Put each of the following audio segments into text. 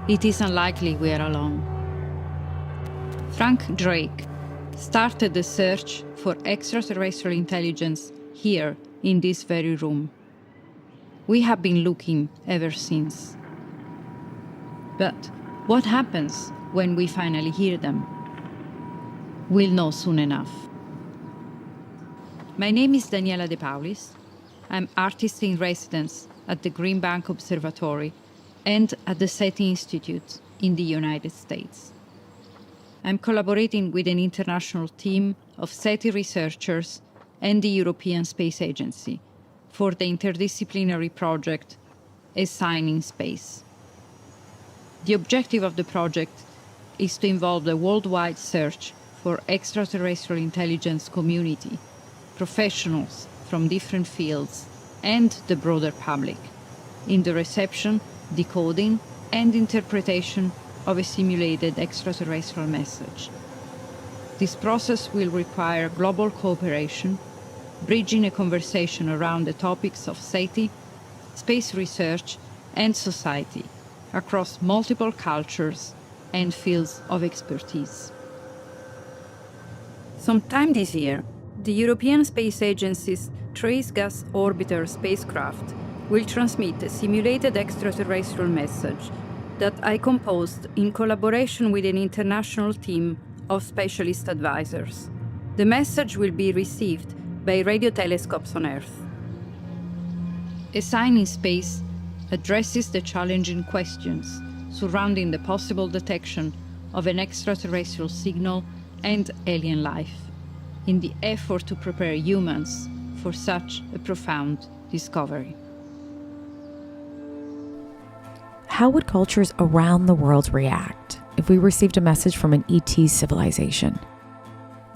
It is unlikely we are alone. Frank Drake started the search for extraterrestrial intelligence here in this very room. We have been looking ever since. But what happens when we finally hear them? We'll know soon enough. My name is Daniela De Paulis. I'm artist in residence at the Green Bank Observatory and at the SETI Institute in the United States. I'm collaborating with an international team of SETI researchers and the European Space Agency for the interdisciplinary project A Sign in Space. The objective of the project is to involve the worldwide search for extraterrestrial intelligence community, professionals from different fields, and the broader public in the reception, decoding, and interpretation of a simulated extraterrestrial message. This process will require global cooperation, bridging a conversation around the topics of SETI, space research, and society across multiple cultures and fields of expertise. Sometime this year, the European Space Agency's Trace Gas Orbiter spacecraft will transmit a simulated extraterrestrial message that I composed in collaboration with an international team of specialist advisors. The message will be received by radio telescopes on Earth. A Sign in Space addresses the challenging questions surrounding the possible detection of an extraterrestrial signal and alien life, in the effort to prepare humans for such a profound discovery. How would cultures around the world react if we received a message from an ET civilization?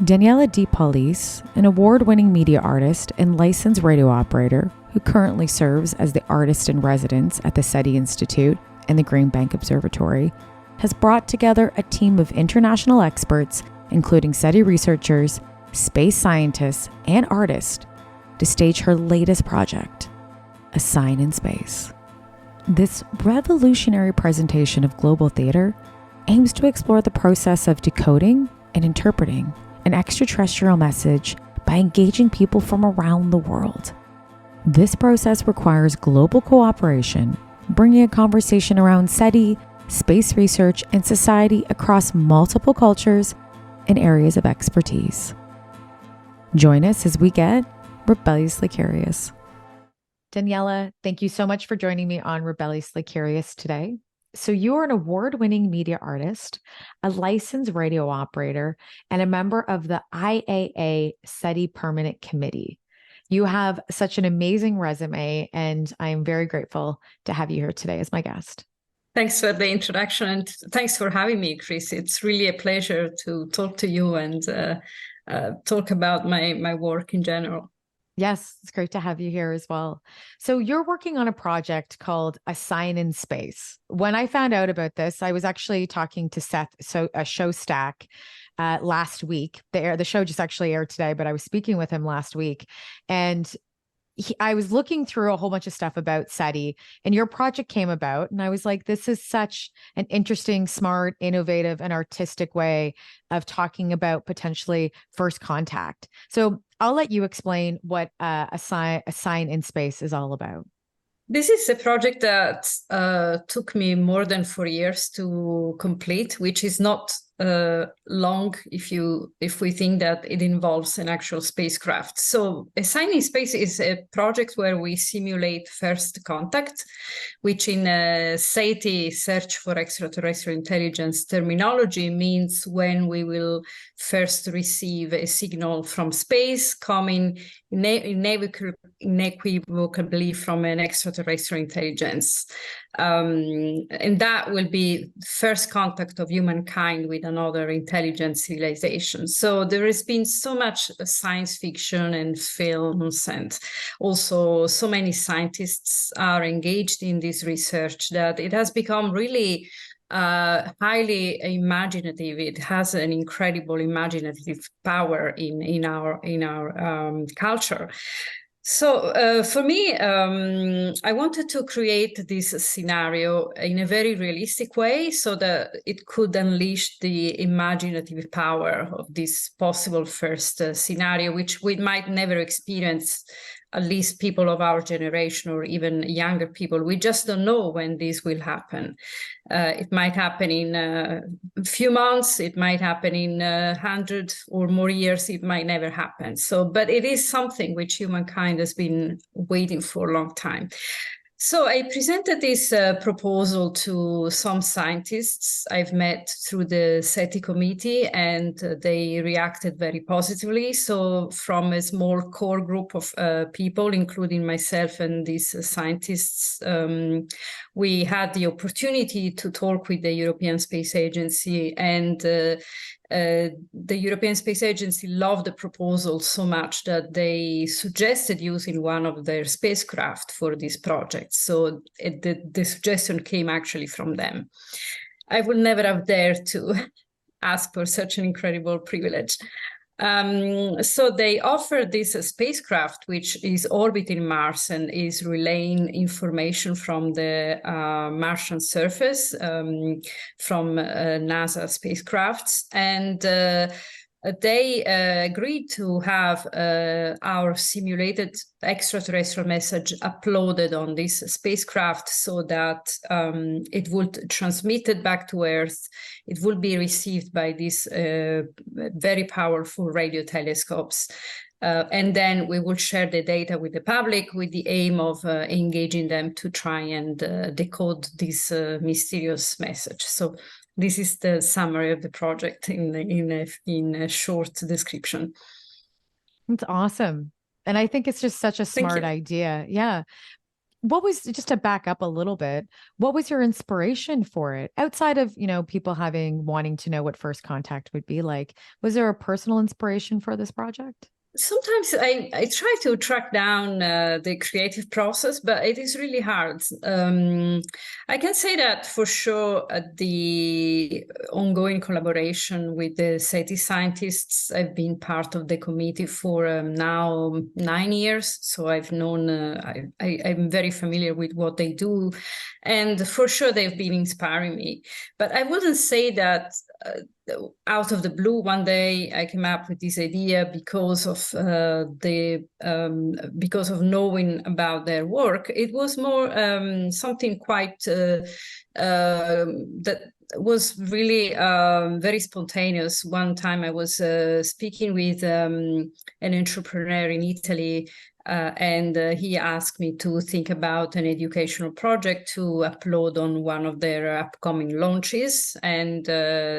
Daniela De Paulis, an award-winning media artist and licensed radio operator who currently serves as the artist in residence at the SETI Institute and the Green Bank Observatory, has brought together a team of international experts, including SETI researchers, space scientists, and artists, to stage her latest project, A Sign in Space. This revolutionary presentation of global theater aims to explore the process of decoding and interpreting an extraterrestrial message by engaging people from around the world. This process requires global cooperation, bringing a conversation around SETI, space research, and society across multiple cultures and areas of expertise. Join us as we get rebelliously curious. Daniela, thank you so much for joining me on Rebelliously Curious today. So you are an award-winning media artist, a licensed radio operator, and a member of the IAA SETI Permanent Committee. You have such an amazing resume, and I am very grateful to have you here today as my guest. Thanks for the introduction, and thanks for having me, Chris. It's really a pleasure to talk to you and talk about my work in general. Yes, it's great to have you here as well. So you're working on a project called A Sign in Space. When I found out about this, I was actually talking to Seth, Show Stack, last week. The show just actually aired today, but I was speaking with him last week, and I was looking through a whole bunch of stuff about SETI, and your project came about, and I was like, this is such an interesting, smart, innovative, and artistic way of talking about potentially first contact. So I'll let you explain what a sign in space is all about. This is a project that took me more than 4 years to complete, which is not long if we think that it involves an actual spacecraft. So A Sign in Space is a project where we simulate first contact, which in SETI, Search for Extraterrestrial Intelligence terminology, means when we will first receive a signal from space coming inequivocably from an extraterrestrial intelligence. And that will be first contact of humankind with another intelligent civilization. So there has been so much science fiction and films, and also so many scientists are engaged in this research that it has become really highly imaginative. It has an incredible imaginative power in our culture. So for me, I wanted to create this scenario in a very realistic way so that it could unleash the imaginative power of this possible first scenario, which we might never experience, at least people of our generation or even younger people. We just don't know when this will happen. It might happen in a few months, it might happen in 100 or more years, it might never happen. So, but it is something which humankind has been waiting for a long time. So I presented this proposal to some scientists I've met through the SETI committee, and they reacted very positively. So from a small core group of people, including myself and these scientists, we had the opportunity to talk with the European Space Agency, and the European Space Agency loved the proposal so much that they suggested using one of their spacecraft for this project. So the suggestion came actually from them. I would never have dared to ask for such an incredible privilege. So they offered this spacecraft, which is orbiting Mars and is relaying information from the Martian surface from NASA spacecrafts. And they agreed to have our simulated extraterrestrial message uploaded on this spacecraft so that it would transmit it back to Earth. It would be received by these very powerful radio telescopes. And then we will share the data with the public with the aim of engaging them to try and decode this mysterious message. So this is the summary of the project in a short description. It's awesome. And I think it's just such a smart idea. Yeah. What was, just to back up a little bit, what was your inspiration for it? Outside of, people wanting to know what first contact would be like, was there a personal inspiration for this project? Sometimes I try to track down the creative process, but it is really hard. I can say that for sure the ongoing collaboration with the SETI scientists, I've been part of the committee for now 9 years. So I've known, I'm very familiar with what they do. And for sure, they've been inspiring me. But I wouldn't say that out of the blue one day I came up with this idea because of because of knowing about their work. It was more something quite that was really very spontaneous. One time I was speaking with an entrepreneur in Italy, and he asked me to think about an educational project to upload on one of their upcoming launches. And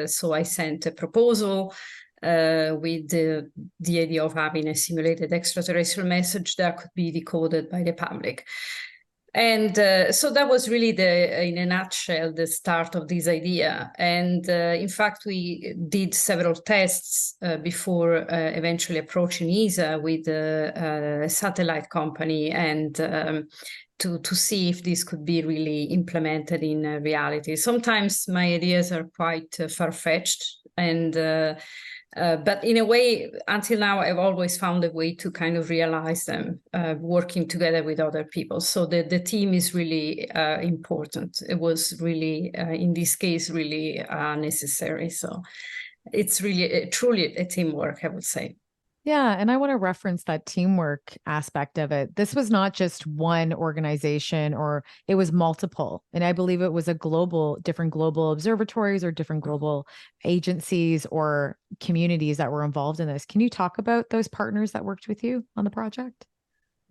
so I sent a proposal with the idea of having a simulated extraterrestrial message that could be decoded by the public. And so that was really in a nutshell, the start of this idea. And in fact, we did several tests before eventually approaching ESA with a satellite company and to see if this could be really implemented in reality. Sometimes my ideas are quite far-fetched, and but in a way, until now, I've always found a way to kind of realize them, working together with other people. So the team is really important. It was really, in this case, really necessary. So it's really, truly a teamwork, I would say. Yeah. And I want to reference that teamwork aspect of it. This was not just one organization, or it was multiple. And I believe it was different global observatories or different global agencies or communities that were involved in this. Can you talk about those partners that worked with you on the project?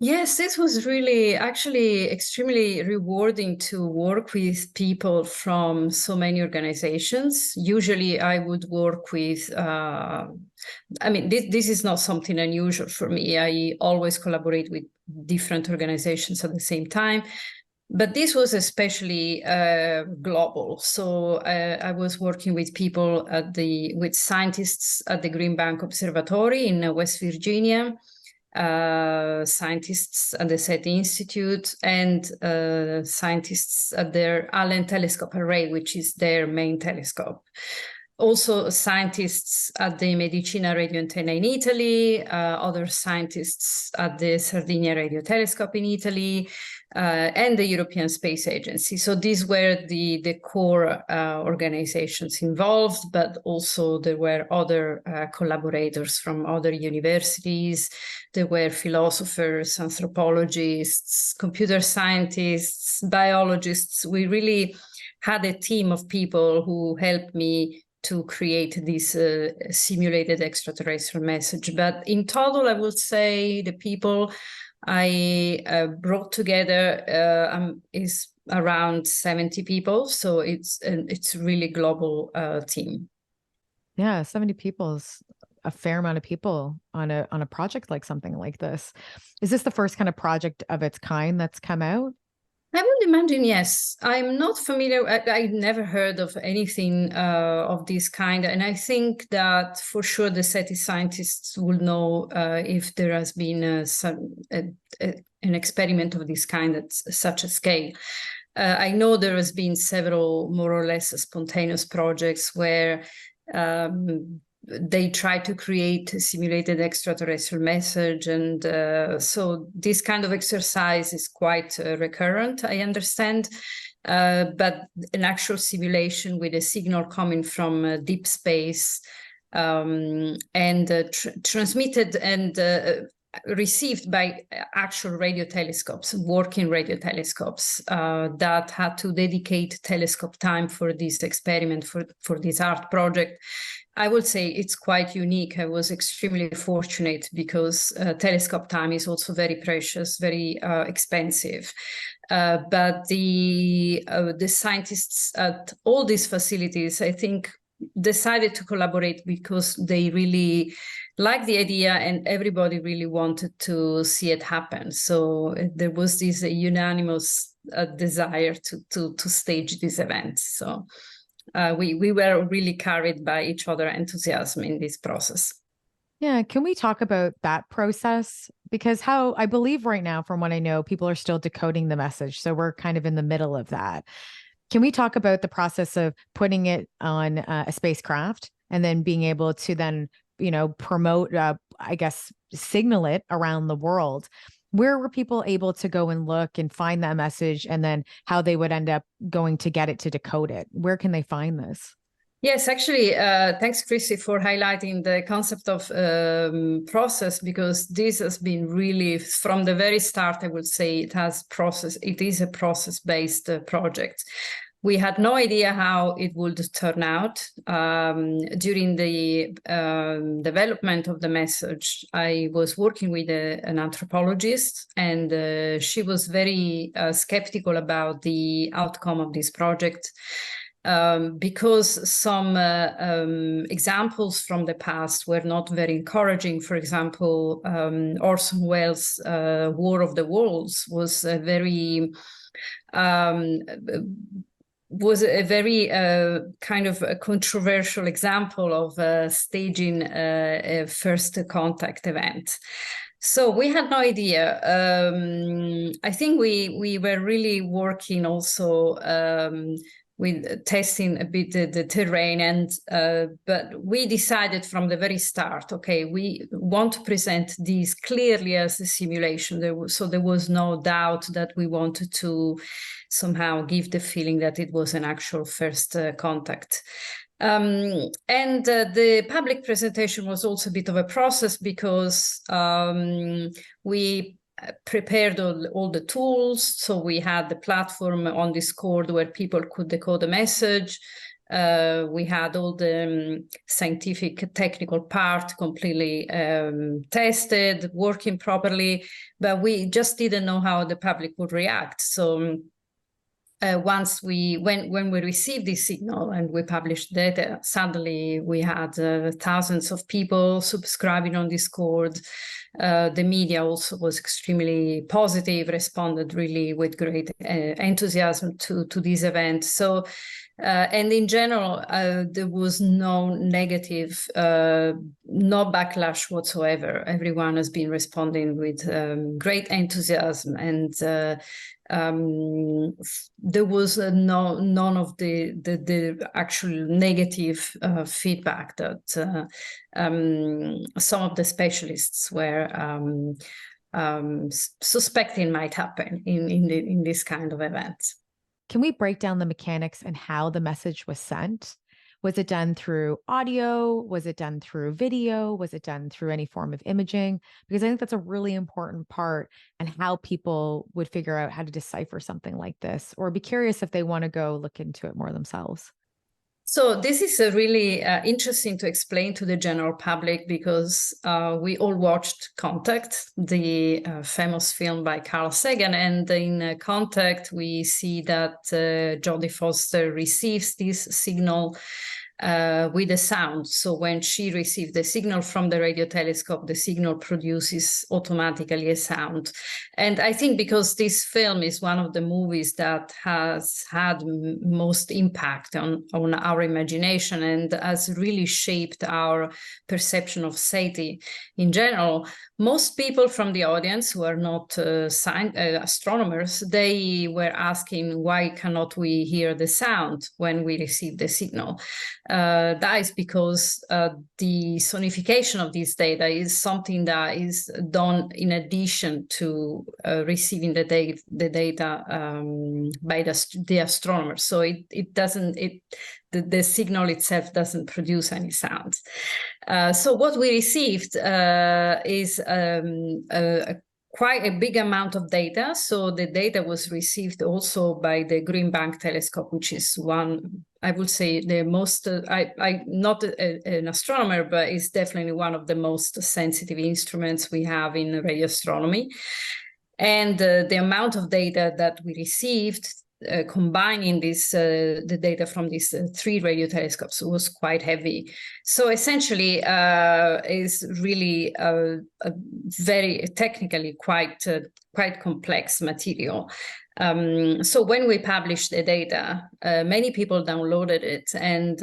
Yes, this was really actually extremely rewarding to work with people from so many organizations. Usually I would work with, this is not something unusual for me. I always collaborate with different organizations at the same time. But this was especially global. So I was working with people with scientists at the Green Bank Observatory in West Virginia, scientists at the SETI Institute, and scientists at their Allen Telescope Array, which is their main telescope. Also scientists at the Medicina Radio Antenna in Italy, other scientists at the Sardinia Radio Telescope in Italy, and the European Space Agency. So these were the core organizations involved, but also there were other collaborators from other universities. There were philosophers, anthropologists, computer scientists, biologists. We really had a team of people who helped me to create this simulated extraterrestrial message. But in total, I would say the people I brought together is around 70 people. So it's really global team. Yeah, 70 people is a fair amount of people on a project like something like this. Is this the first kind of project of its kind that's come out? I would imagine, yes. I'm not familiar. I never heard of anything of this kind. And I think that for sure the SETI scientists will know if there has been an experiment of this kind at such a scale. I know there has been several more or less spontaneous projects where they try to create a simulated extraterrestrial message. And so this kind of exercise is quite recurrent, I understand. But an actual simulation with a signal coming from deep space and transmitted and received by actual radio telescopes, working radio telescopes that had to dedicate telescope time for this experiment, for this art project. I would say it's quite unique. I was extremely fortunate because telescope time is also very precious, very expensive. But the scientists at all these facilities, I think, decided to collaborate because they really liked the idea and everybody really wanted to see it happen. So there was this unanimous desire to stage this event. So we were really carried by each other's enthusiasm in this process. Yeah. Can we talk about that process? Because how I believe right now, from what I know, people are still decoding the message. So we're kind of in the middle of that. Can we talk about the process of putting it on a spacecraft and then being able to then, promote, I guess, signal it around the world? Where were people able to go and look and find that message, and then how they would end up going to get it to decode it? Where can they find this? Yes, actually, thanks, Chrissy, for highlighting the concept of process, because this has been really, from the very start, I would say it is a process-based project. We had no idea how it would turn out. During the development of the message, I was working with an anthropologist, and she was very skeptical about the outcome of this project. Because some examples from the past were not very encouraging. For example, Orson Welles' War of the Worlds was a very kind of a controversial example of staging a first contact event. So we had no idea. I think we were really working also with testing a bit the terrain, and but we decided from the very start, okay, we want to present these clearly as a simulation. So there was no doubt that we wanted to somehow give the feeling that it was an actual first contact. And the public presentation was also a bit of a process, because we prepared all the tools. So we had the platform on Discord where people could decode the message. We had all the scientific technical part completely tested, working properly, but we just didn't know how the public would react. So once when we received this signal and we published data, suddenly we had thousands of people subscribing on Discord. The media also was extremely positive, responded really with great enthusiasm to this event. So, and in general, there was no negative, no backlash whatsoever. Everyone has been responding with great enthusiasm, and there was none of the actual negative feedback that some of the specialists were suspecting might happen in this kind of event. Can we break down the mechanics and how the message was sent? Was it done through audio? Was it done through video? Was it done through any form of imaging? Because I think that's a really important part, and how people would figure out how to decipher something like this, or be curious if they want to go look into it more themselves. So this is really interesting to explain to the general public, because we all watched Contact, the famous film by Carl Sagan, and in Contact we see that Jodie Foster receives this signal with a sound. So when she receives the signal from the radio telescope, the signal produces automatically a sound. And I think because this film is one of the movies that has had most impact on our imagination and has really shaped our perception of SETI in general, most people from the audience who are not astronomers, they were asking, why cannot we hear the sound when we receive the signal? That is because the sonification of this data is something that is done in addition to receiving the data by the astronomers. So the signal itself doesn't produce any sound. So what we received is quite a big amount of data. So the data was received also by the Green Bank telescope, which is one, I would say, the most, I'm not an astronomer, but it's definitely one of the most sensitive instruments we have in radio astronomy. And the amount of data that we received, combining the data from these three radio telescopes, was quite heavy. So essentially, is really a very technically quite complex material. So when we published the data, many people downloaded it, and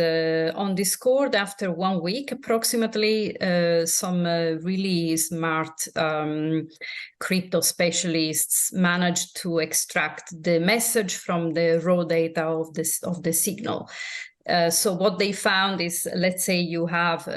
on Discord, after 1 week approximately, some really smart crypto specialists managed to extract the message from the raw data of the signal. So what they found is, let's say you have,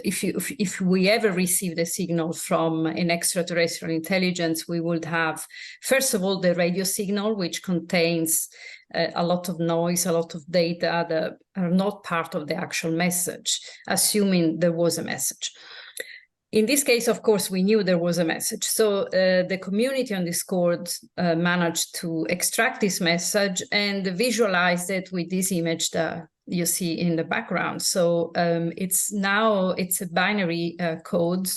if we ever received a signal from an extraterrestrial intelligence, we would have, first of all, the radio signal, which contains a lot of noise, a lot of data that are not part of the actual message, assuming there was a message. In this case, of course, we knew there was a message. So the community on Discord managed to extract this message and visualize it with this image that you see in the background. So it's a binary code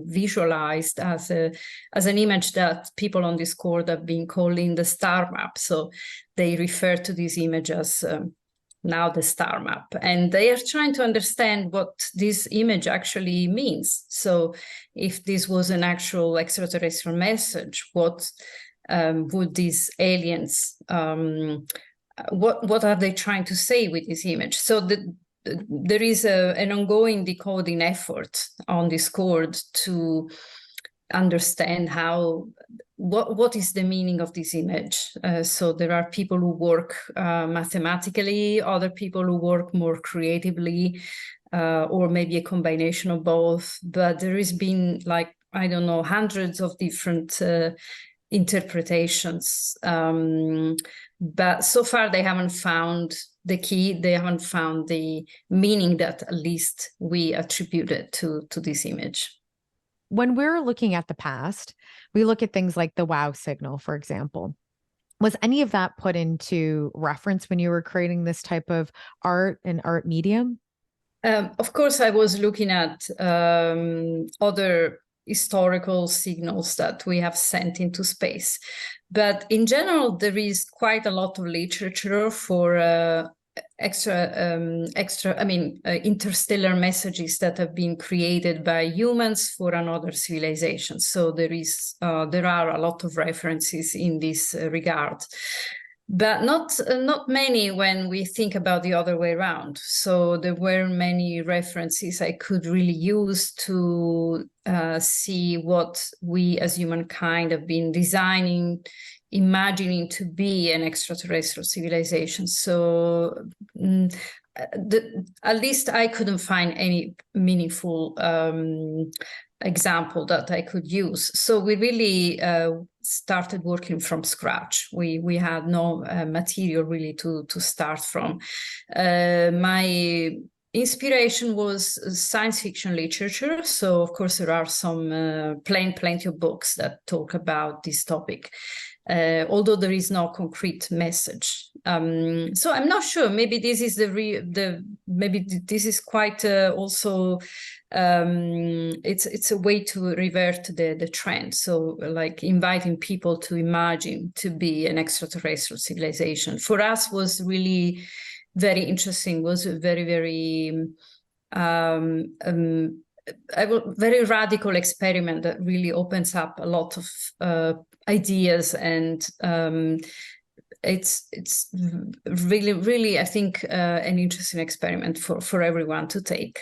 visualized as an image that people on Discord have been calling the star map. So they refer to this image as now the star map, and they are trying to understand what this image actually means. So if this was an actual extraterrestrial message, what would these aliens, what are they trying to say with this image? So there is an ongoing decoding effort on Discord to understand what is the meaning of this image. So there are people who work mathematically, other people who work more creatively, or maybe a combination of both. But there has been, like, I don't know, hundreds of different interpretations. But so far they haven't found the key, they haven't found the meaning that at least we attributed to this image. When we're looking at the past, we look at things like the wow signal, for example. Was any of that put into reference when you were creating this type of art and art medium? Of course, I was looking at other historical signals that we have sent into space. But in general, there is quite a lot of literature for interstellar messages that have been created by humans for another civilization. So there are a lot of references in this regard, but not many when we think about the other way around. So there were many references I could really use to see what we as humankind have been designing, imagining to be an extraterrestrial civilization. So at least I couldn't find any meaningful example that I could use. So we really started working from scratch. We had no material really to start from. My inspiration was science fiction literature. So of course there are some plenty of books that talk about this topic. Although there is no concrete message. So I'm not sure. Maybe this is maybe this is quite also. It's a way to revert the trend. So like inviting people to imagine to be an extraterrestrial civilization for us was really very interesting. Was a very very radical experiment that really opens up a lot of ideas, and it's really I think an interesting experiment for everyone to take.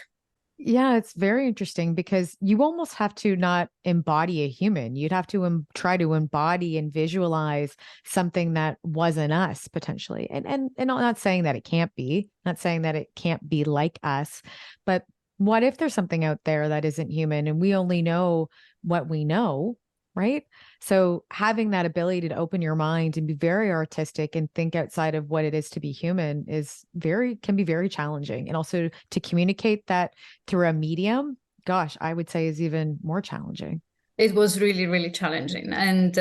Yeah, it's very interesting because you almost have to not embody a human. You'd have to try to embody and visualize something that wasn't us potentially. And I'm not saying that it can't be, not saying that it can't be like us, but what if there's something out there that isn't human and we only know what we know, right? So having that ability to open your mind and be very artistic and think outside of what it is to be human can be very challenging. And also to communicate that through a medium, gosh, I would say is even more challenging. It was really challenging. And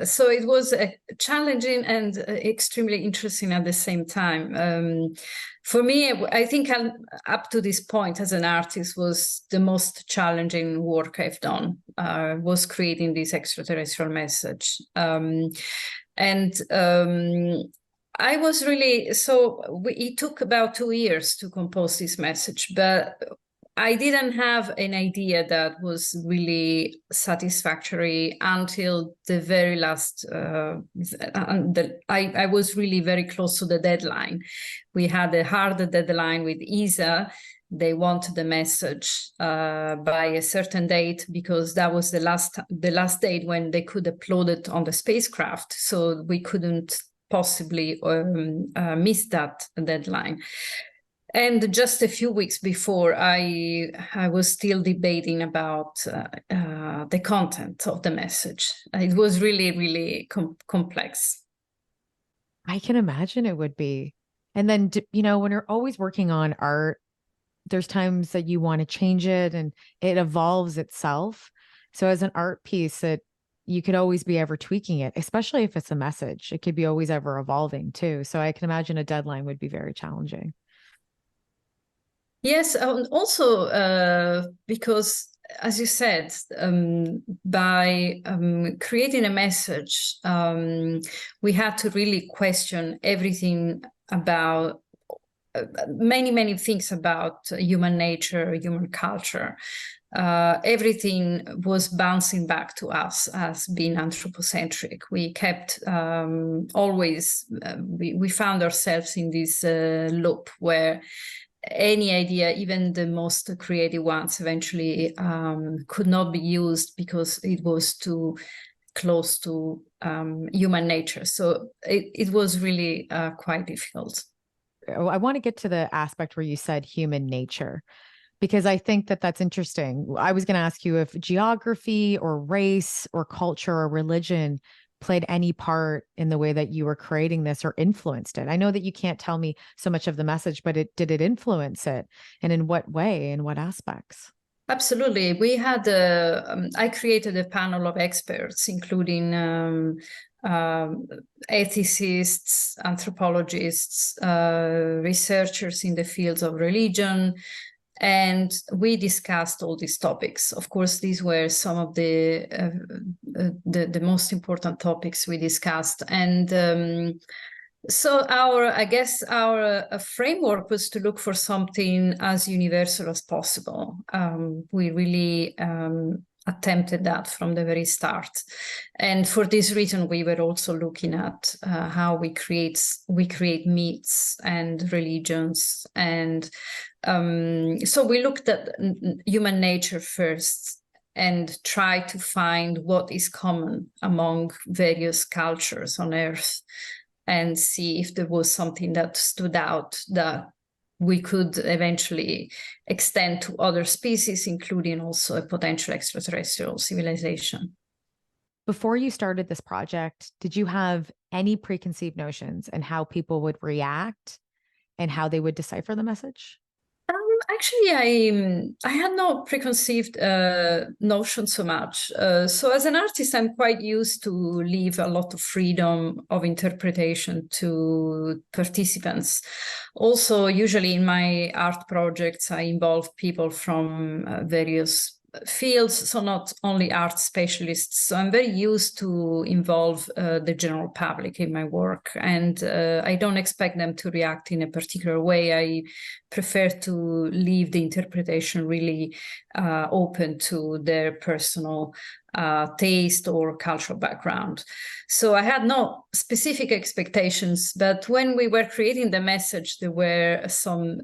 so it was challenging and extremely interesting at the same time. For me, I think up to this point as an artist was the most challenging work I've done, was creating this extraterrestrial message. I was really, it took about 2 years to compose this message, but I didn't have an idea that was really satisfactory until the very last. I was really very close to the deadline. We had a hard deadline with ESA. They wanted the message by a certain date because that was the last date when they could upload it on the spacecraft. So we couldn't possibly miss that deadline. And just a few weeks before, I was still debating about the content of the message. It was really complex. I can imagine it would be. And then, when you're always working on art, there's times that you want to change it and it evolves itself. So as an art piece, that you could always be ever tweaking it, especially if it's a message. It could be always ever evolving too. So I can imagine a deadline would be very challenging. Yes, also because, as you said, by creating a message, we had to really question everything about many things about human nature, human culture. Everything was bouncing back to us as being anthropocentric. We kept always, we found ourselves in this loop where any idea, even the most creative ones, eventually could not be used because it was too close to human nature. So it was really quite difficult. I want to get to the aspect where you said human nature, because I think that that's interesting. I was going to ask you if geography or race or culture or religion played any part in the way that you were creating this or influenced it. I know that you can't tell me so much of the message, but did it influence it? And in what way, in what aspects? Absolutely. We had, I created a panel of experts, including ethicists, anthropologists, researchers in the fields of religion, And we discussed all these topics. Of course, these were some of the most important topics we discussed. And so our framework was to look for something as universal as possible. We really attempted that from the very start. And for this reason, we were also looking at how we create myths and religions. And so we looked at human nature first and tried to find what is common among various cultures on Earth and see if there was something that stood out that we could eventually extend to other species, including also a potential extraterrestrial civilization. Before you started this project, did you have any preconceived notions and how people would react and how they would decipher the message? Actually, I had no preconceived notion so much. So as an artist, I'm quite used to leave a lot of freedom of interpretation to participants. Also, usually in my art projects, I involve people from various fields, so not only art specialists. So I'm very used to involve the general public in my work, and I don't expect them to react in a particular way. I prefer to leave the interpretation really open to their personal taste or cultural background. So I had no specific expectations, but when we were creating the message, there were some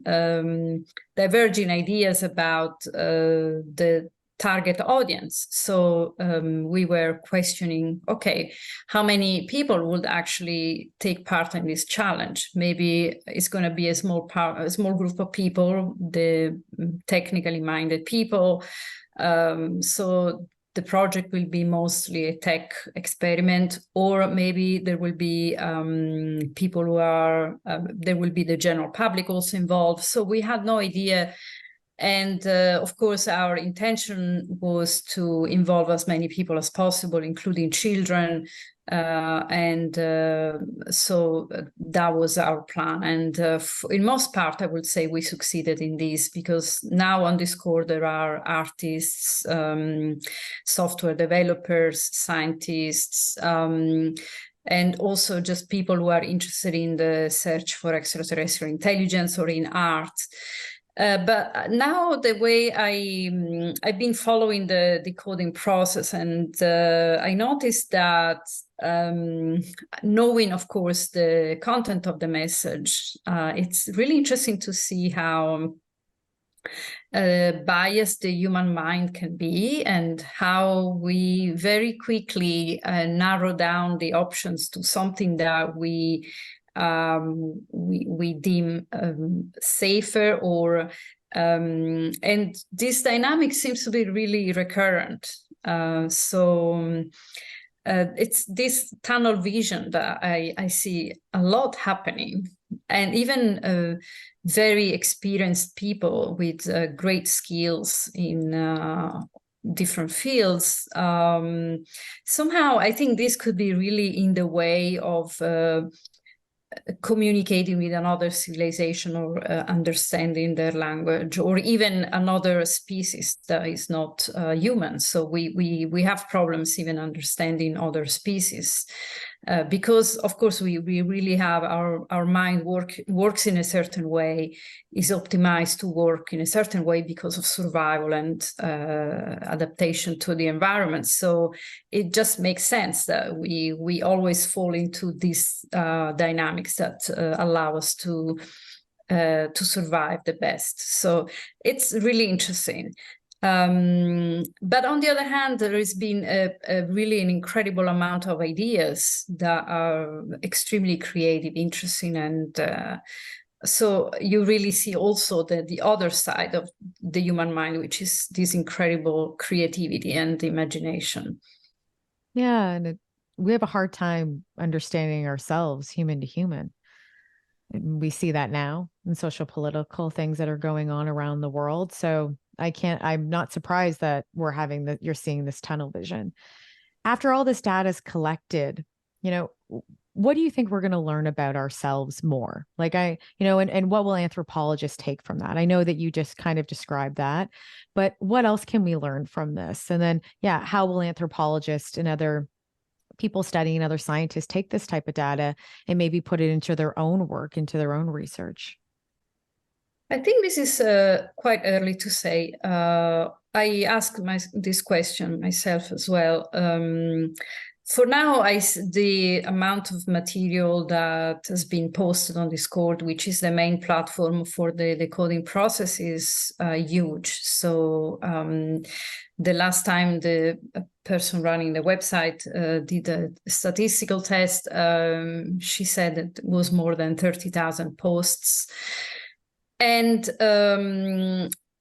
diverging ideas about the target audience. So we were questioning, okay, how many people would actually take part in this challenge? Maybe it's going to be a small group of people, the technically minded people. So the project will be mostly a tech experiment, or maybe there will be people who are, there will be the general public also involved. So we had no idea. And of course, our intention was to involve as many people as possible, including children. So that was our plan. And in most part, I would say we succeeded in this, because now on Discord, there are artists, software developers, scientists, and also just people who are interested in the search for extraterrestrial intelligence or in art. But now the way I've been following the decoding process, and I noticed that knowing, of course, the content of the message, it's really interesting to see how biased the human mind can be, and how we very quickly narrow down the options to something that we deem safer, or and this dynamic seems to be really recurrent. It's this tunnel vision that I see a lot happening, and even very experienced people with great skills in different fields. Somehow, I think this could be really in the way of communicating with another civilization, or understanding their language, or even another species that is not human. So we have problems even understanding other species, because of course we really have our mind works in a certain way, is optimized to work in a certain way because of survival and adaptation to the environment. So it just makes sense that we always fall into these dynamics that allow us to survive the best. So it's really interesting. But on the other hand, there has been a really an incredible amount of ideas that are extremely creative, interesting, and so you really see also the other side of the human mind, which is this incredible creativity and imagination. Yeah, and we have a hard time understanding ourselves, human to human. And we see that now in social political things that are going on around the world. So I'm not surprised that you're seeing this tunnel vision. After all this data is collected, what do you think we're going to learn about ourselves more? Like and what will anthropologists take from that? I know that you just kind of described that, but what else can we learn from this? And then, yeah, how will anthropologists and other people studying, other scientists take this type of data and maybe put it into their own work, into their own research? I think this is quite early to say. I asked this question myself as well. For now, the amount of material that has been posted on Discord, which is the main platform for the decoding process, is huge. So the last time the person running the website did a statistical test, she said it was more than 30,000 posts. And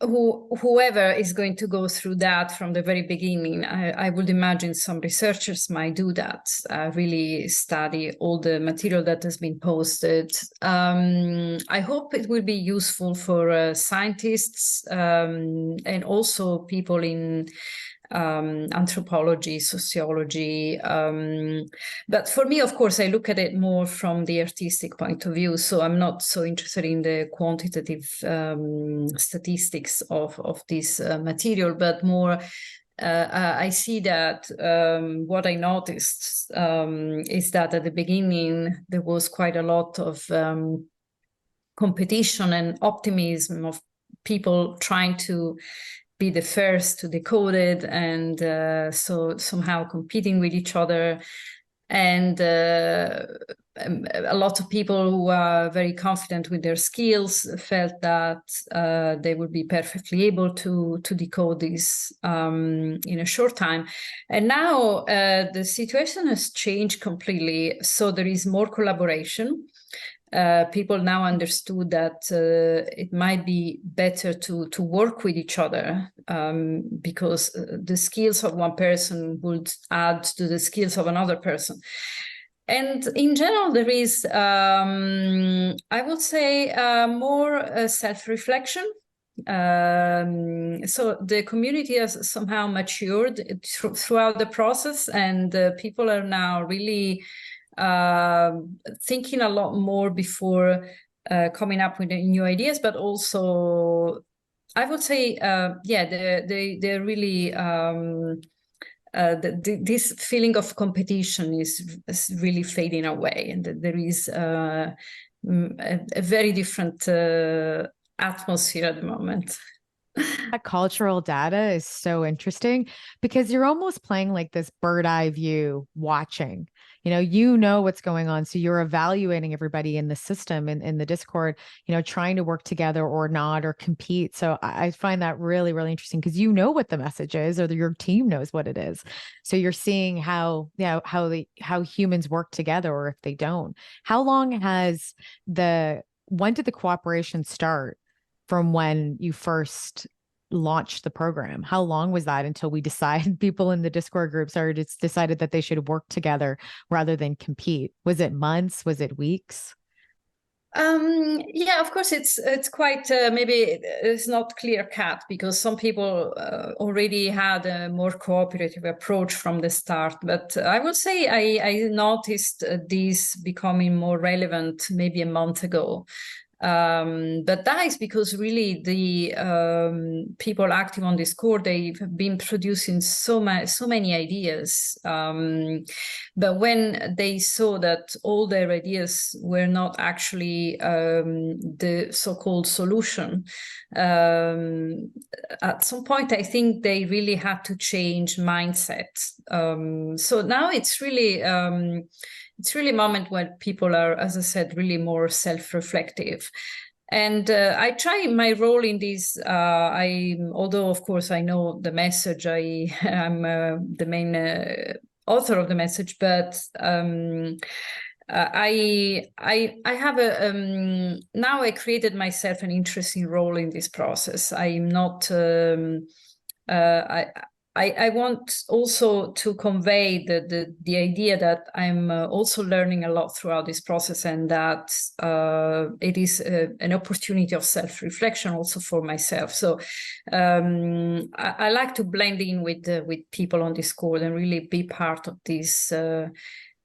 whoever is going to go through that from the very beginning, I would imagine some researchers might do that, really study all the material that has been posted. I hope it will be useful for scientists and also people in anthropology, sociology. But for me, of course, I look at it more from the artistic point of view. So I'm not so interested in the quantitative statistics of this material, but more I see that what I noticed is that at the beginning, there was quite a lot of competition and optimism of people trying to be the first to decode it, and so somehow competing with each other. And a lot of people who are very confident with their skills felt that they would be perfectly able to decode this in a short time. And now the situation has changed completely. So there is more collaboration. People now understood that it might be better to work with each other because the skills of one person would add to the skills of another person. And in general, there is, I would say, more self-reflection. So the community has somehow matured throughout the process, and people are now really thinking a lot more before coming up with new ideas, but also I would say, they're really this feeling of competition is really fading away, and there is a very different atmosphere at the moment. That cultural data is so interesting because you're almost playing like this bird eye view watching. You know what's going on. So you're evaluating everybody in the system and in the Discord, trying to work together or not or compete. So I find that really, really interesting because you know what the message is, or your team knows what it is. So you're seeing how humans work together, or if they don't. When did the cooperation start from when you first launched the program? How long was that until people in the Discord group decided that they should work together rather than compete? Was it months? Was it weeks? Yeah, of course, it's quite maybe it's not clear cut because some people already had a more cooperative approach from the start. But I would say I noticed this becoming more relevant maybe a month ago. But that is because really the people active on Discord, they've been producing so many ideas. But when they saw that all their ideas were not actually the so-called solution, at some point, I think they really had to change mindset. So now it's really a moment when people are, as I said, really more self-reflective. And I try my role in this. Although of course I know the message, I'm the main author of the message, but I have now I created myself an interesting role in this process. I'm not. I want also to convey the idea that I'm also learning a lot throughout this process, and that it is an opportunity of self-reflection also for myself. So I like to blend in with people on Discord and really be part of this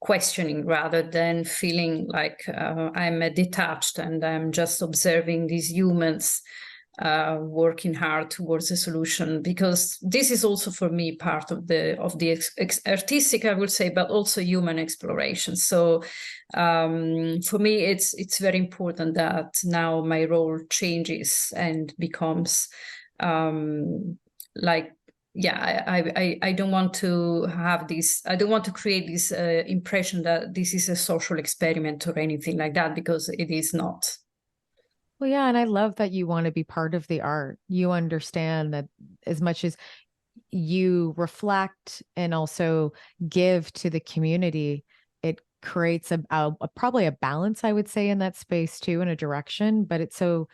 questioning rather than feeling like I'm detached and I'm just observing these humans working hard towards a solution, because this is also for me part of the artistic, I would say, but also human exploration. So for me, it's very important that now my role changes and becomes like, yeah, I don't want to have this, I don't want to create this impression that this is a social experiment or anything like that, because it is not. Well, yeah, and I love that you want to be part of the art. You understand that as much as you reflect and also give to the community, it creates probably a balance, I would say, in that space too, in a direction. But it's so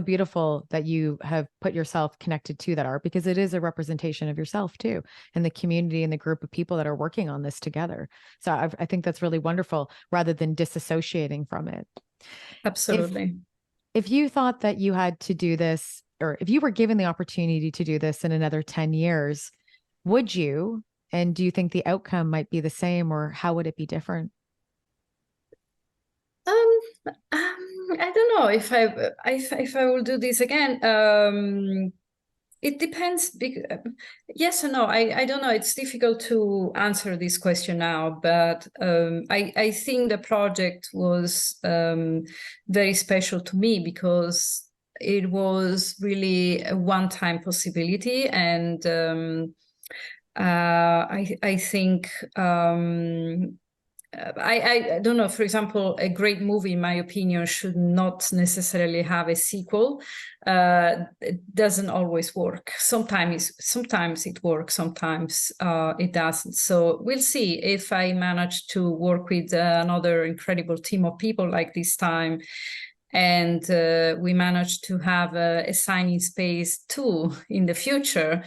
beautiful that you have put yourself connected to that art, because it is a representation of yourself too, and the community and the group of people that are working on this together. So I think that's really wonderful, rather than disassociating from it. Absolutely. If you thought that you had to do this, or if you were given the opportunity to do this in another 10 years, would you? And do you think the outcome might be the same, or how would it be different? I don't know if I will do this again. It depends. Yes or no. I don't know. It's difficult to answer this question now, but I think the project was very special to me because it was really a one-time possibility, and I think. I don't know, for example, a great movie, in my opinion, should not necessarily have a sequel. It doesn't always work. Sometimes it works, sometimes it doesn't. So we'll see if I manage to work with another incredible team of people like this time. And we managed to have a signing space too in the future.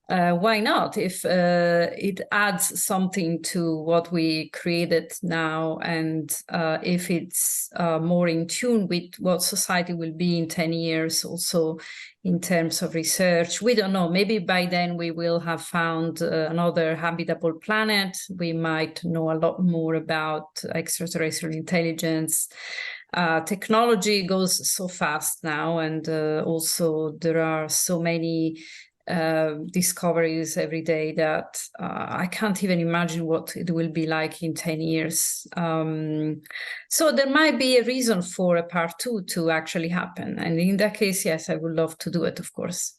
Why not? If it adds something to what we created now, and if it's more in tune with what society will be in 10 years, also in terms of research. We don't know. Maybe by then we will have found another habitable planet. We might know a lot more about extraterrestrial intelligence. Technology goes so fast now, and also there are so many discoveries every day that I can't even imagine what it will be like in 10 years. So there might be a reason for a part 2 to actually happen. And in that case, yes, I would love to do it, of course.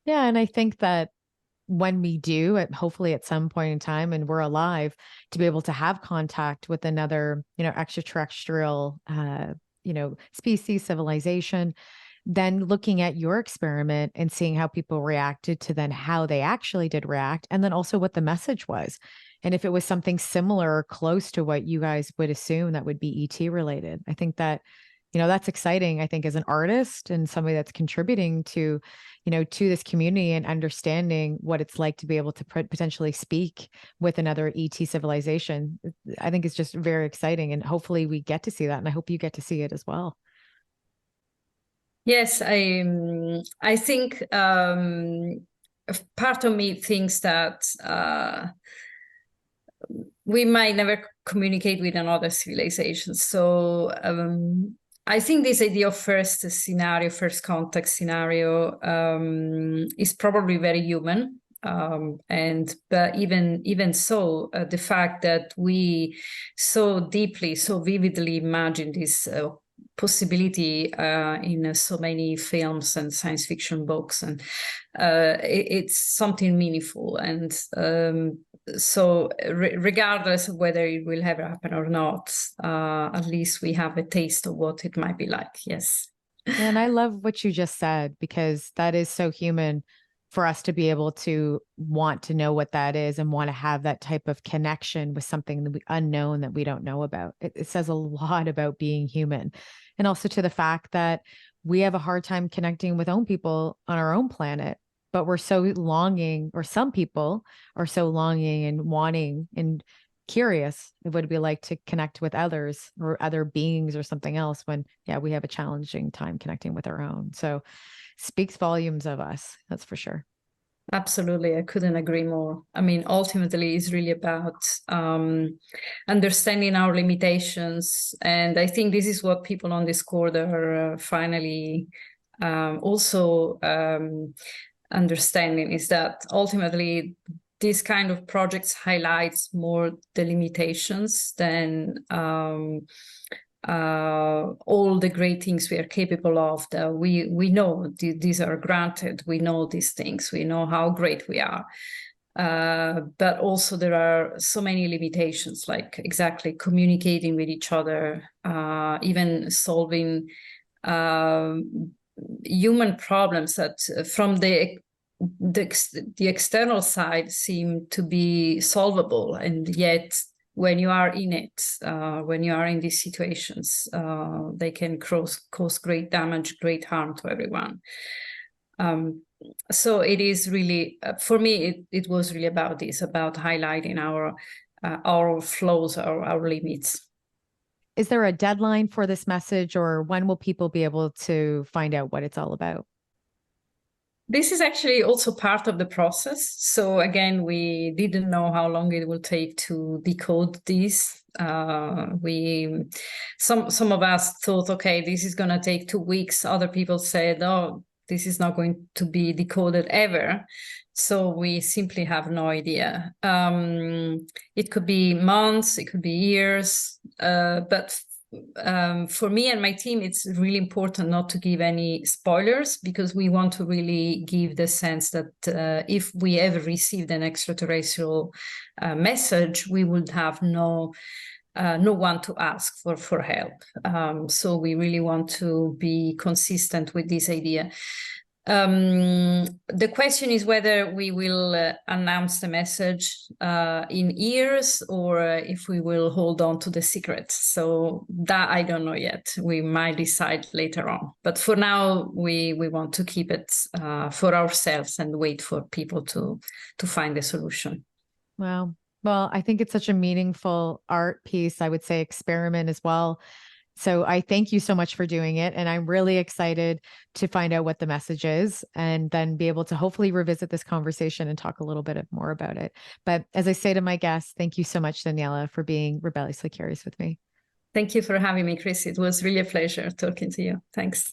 Yeah, and I think that when we do, hopefully at some point in time, and we're alive, to be able to have contact with another, extraterrestrial, species, civilization, then looking at your experiment and seeing how people reacted to then how they actually did react, and then also what the message was. And if it was something similar or close to what you guys would assume that would be ET related. I think that, that's exciting, I think, as an artist and somebody that's contributing to, to this community and understanding what it's like to be able to potentially speak with another ET civilization. I think it's just very exciting. And hopefully we get to see that. And I hope you get to see it as well. Yes, I think part of me thinks that we might never communicate with another civilization. So I think this idea of first contact scenario is probably very human. But even so, the fact that we so deeply, so vividly imagine this possibility in so many films and science fiction books, and it's something meaningful. And so regardless of whether it will ever happen or not, at least we have a taste of what it might be like. Yes. And I love what you just said, because that is so human for us to be able to want to know what that is and want to have that type of connection with something unknown that we don't know about. It says a lot about being human. And also to the fact that we have a hard time connecting with own people on our own planet, but we're so longing, or some people are so longing and wanting and curious what it would be like to connect with others or other beings or something else, when, yeah, we have a challenging time connecting with our own. So speaks volumes of us, that's for sure. Absolutely, I couldn't agree more. I mean, ultimately, it's really about understanding our limitations, and I think this is what people on Discord are finally also understanding, is that ultimately this kind of projects highlights more the limitations than all the great things we are capable of. That we know these are granted. We know these things. We know how great we are. But also there are so many limitations, like exactly communicating with each other, even solving human problems that from the external side seem to be solvable, and yet when you are in it, when you are in these situations, they can cause great damage, great harm to everyone. So it is really, for me, it was really about this, about highlighting our flaws, our limits. Is there a deadline for this message, or when will people be able to find out what it's all about? This is actually also part of the process. So again, we didn't know how long it will take to decode this. Some of us thought, okay, this is going to take 2 weeks. Other people said, oh, this is not going to be decoded ever. So we simply have no idea. It could be months, it could be years, but for me and my team, it's really important not to give any spoilers, because we want to really give the sense that if we ever received an extraterrestrial message, we would have no one to ask for help. So we really want to be consistent with this idea. The question is whether we will announce the message in years, or if we will hold on to the secret. So that I don't know yet. We might decide later on. But for now, we want to keep it for ourselves and wait for people to find a solution. Wow. Well, I think it's such a meaningful art piece, I would say experiment as well. So I thank you so much for doing it. And I'm really excited to find out what the message is, and then be able to hopefully revisit this conversation and talk a little bit more about it. But as I say to my guests, thank you so much, Daniela, for being rebelliously curious with me. Thank you for having me, Chrissy. It was really a pleasure talking to you. Thanks.